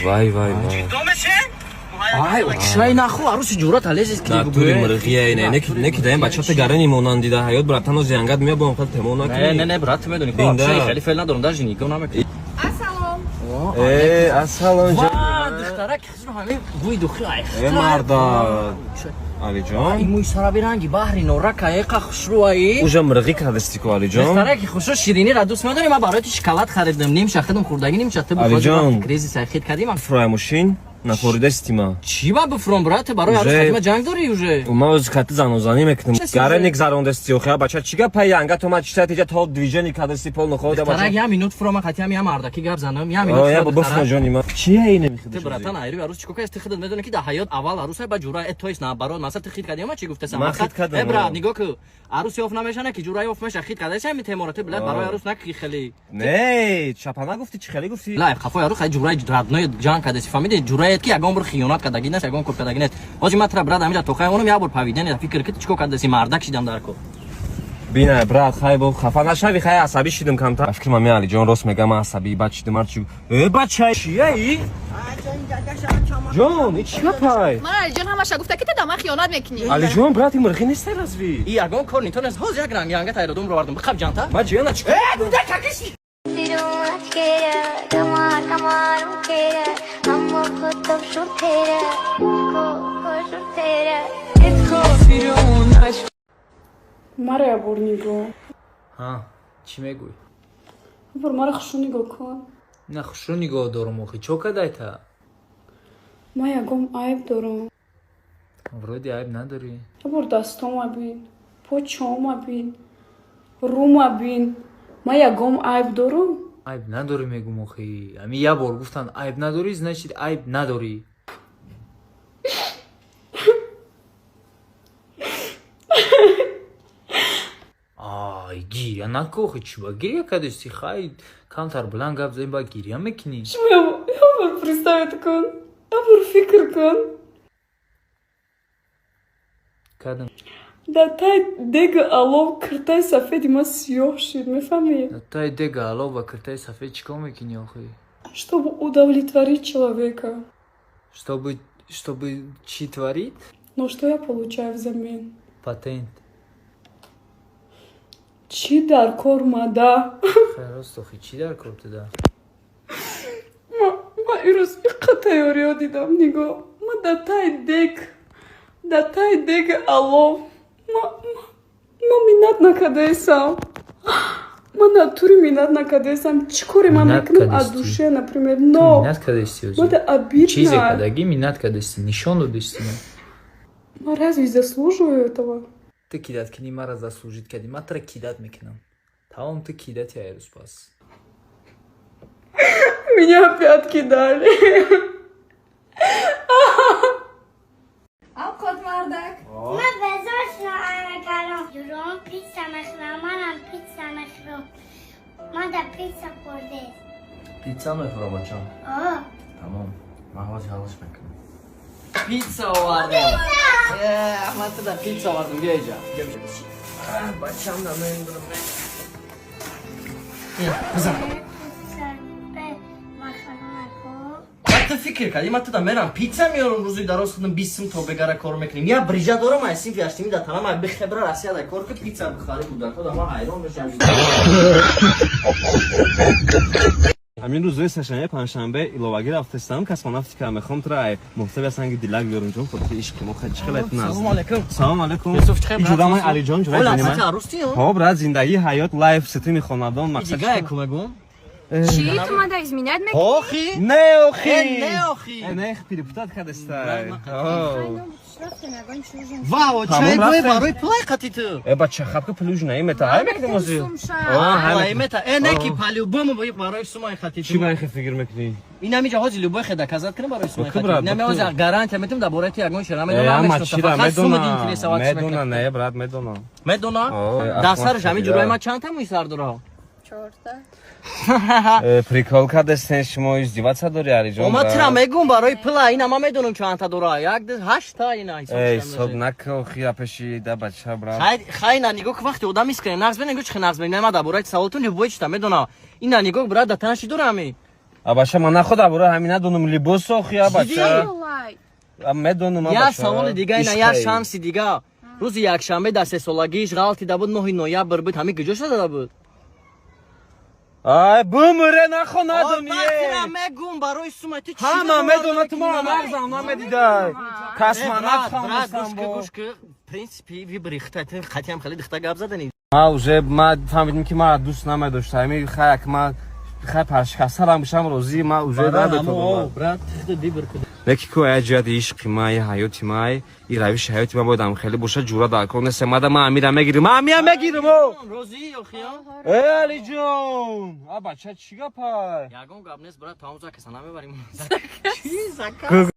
وای وای وای ай чай наху аруси ҷурат алезис ки натури мирғия ина не ки даим бачата гарани монанди да ҳаёт брат тано зиангат мия бом хел темо накунӣ не брат ты медони ко чай хеле фел надорам даже ником намекунам ассалом ҷон духтара ки хизро ҳамин гӯи духи ай марда алиҷон ин мӯи сараби ранги баҳри норака эқа хушрӯаи уже мирғӣ кардасти ко алиҷон духтара ки хушро ширинира дӯст медорӣ ман барои ту шоколад харидам ним шахтадам хурдагӣ ним шахта алиҷон крези сайхид кардима фроямушин нафоридастима чӣ ба бифром брат барои арӯз хатима ҷанг дорӣ уже ма оз кати занозанӣ мекунам гараник зарондасти охия бача чига пай янга то ма чита тиҷа то движени кадасти пол нохода бача тарак я минут фрома хатиам я мардаки гап занам я минут я бафро ҷони ма чия ина ты братан айри арӯз чӣ кокас ты хидат медони ки да ҳаёт аввал арӯса ба ҷура тоис на барот маса ты хид кадима чӣ гуфтасам ман хид кадам брат нигоҳ ку арӯс ёфт намешана ки ҷура ёфт меша хид кадаса ми теморате билад барои арӯс наки хеле не чапана гуфти чӣ хеле гуфти ла хафои арӯс хай ҷураи раднои ҷанг кадаси фамиди ҷурает ки ягон бор хиёнат кадаги наш ягон кор кадаги нет ҳоҷи матра брат амида тохай онам я бор павидани фикр ки чӣ кор кадаси мардак шидам дар ко бина брат хай бо хафа нашави хай асабӣ шидам камтар фикр ман меали ҷон рост мегам асабӣ бад шидам ҳарчи бача чияи ҷон чӣ гапай ман алиҷон ҳамаша гуфта ки та ман хиёнат мекунӣ алиҷон брат ин мирғӣ нестай разви и ягон кор нитонест ҳоз як ранг янга тайродум ровардам бихаб ҷанта ма ҷиёна чӣ маря бор нигоҳ чӣ мегӯй бор мара хушрӯ нигоҳ кун на хушрӯ нигоҳ дорам охи чо кадайта ман ягон айб дорам вроде айб надорӣ бор дастома бин почома бин рума бин ман ягон айб дорам айб надорӣ мегум охи ҳами як бор гуфтан айб надорӣ значит айб надорӣ ай гиря наку охи чӣ ба гиря кадисти хай камтар буланд гап зани ба гиря мекунӣ бор представит кун бор фикр кун кадам дар тай деги алов киртаи сафеди ман сиёҳ шид мефаҳмӣ тай дега алов ва киртаи сафед чӣ кор мекунӣ охи чтобы удовлетворить человека чтобы чӣ творит но что я получаю взамен патент чӣ дар кор мада хайрост охи чӣ дар кор туда ман ирӯз иқа тайёриё дидам нигоҳ ман дар таи деги алов ман миннат накардаесам ман натури миннат накардаесам чӣ коре ман мекунам аз душе например но миннат кадасти мада обидна чизе кадаги миннат кадасти нишон додисти ман разве заслуживаю этого ты кидат кини мара заслужит кади ман тра кидат мекунам тамом ты кидати айрӯз пас меня опять кидали авқот мардак ман безошно анакалом ҷуром пицца мехӯрам манам пицца мехӯрам ман да пицца хӯрдем питса мехӯрам бачам тамом ман ҳоҷ ҳалош мекунам питса овардам ман туда питса овардам бия иҷа бачам намедонам бизан ты фикр кардӣ ман туда мерам питса меёрам рӯзи дароз худам 20 сум то бегара кор мекунем я брижа дорам ай синфи аштими да танам ай бихебра расияда кор ки питса бихари буда то дама ҳайрон мешам ҳамин рӯзои сешанбе панҷшанбе иловагӣ рафтастам космонавтика мехом тра ай муҳтави санги дилак биёрам ҷон хотири ишқи мо хеле чӣ хеле наст салом алейкум салом алейкум юсуф чӣ хеб ҷудамай алиҷон ҷурай занимай ҳо брат зиндагии ҳаёт лайф ситими хонадон мақсад дигае кумагум чӣ ту мада изминат мекунӣ охи не охи не охи не пирипутат кадастай вау чай гӯй барои пулай қати ту бача хапка пулужна имета ай мекунем ози ай мета не ки по-любому барои сумаи қати чӣ ба ихе фикр мекунӣ ин ҳамиҷа ҳози любой хеда казат кунем барои сумаи қати нами ҳози гарантия метем дар бораи ту ягон шира медона не брат медона медона дар сараш ҳамин ҷурой ма чанд та мӯи сар дора Приколка дестен шумо издеваться дори Алиҷон. Омад тира мегум барои пила ина ма медонам чанта дора. Як 8 ина ҳисоб накал хия пеши да бача брат. хайна нигоҳ вақти одам искре нағз бе нигоҳ чӣ нағз бе нема да бораи саволтун любой чита медона. Ина нигоҳ брат да танаши дорами. А бача ман находа бора ҳамин надонам либосо хия бача. Медонам Я саволи дига ина я шанси дига. Рӯзи якшанбе да 3 солагиш ғалти да буд моҳи ноябр буд ҳамин куҷо шуда буд. Ай бумре нахо надони. Бахтира мегум барои сумати чӣ? Ҳама медонад ту ма нағзам намедидай. Космонавт хамастам бо. гӯш принципи ви брихта хатиам хеле дихта гап задани. ма уже ма фаҳмидем ки ма дӯст намедоштам. Ами хаяк ма хай паршикастарам бишам розӣ ма уже надотадам. брат бибр леки ку ая ҷиҳати ишқи май ҳаёти май и равиши ҳаёти ман бояд хеле боша ҷура дар кор нестам. мада ма амира мегирам ма амия мегирам розӣ охиён Алиҷон а бача чӣ гапай ягон гап нест брат таомза каса намебарим. Чӣ зака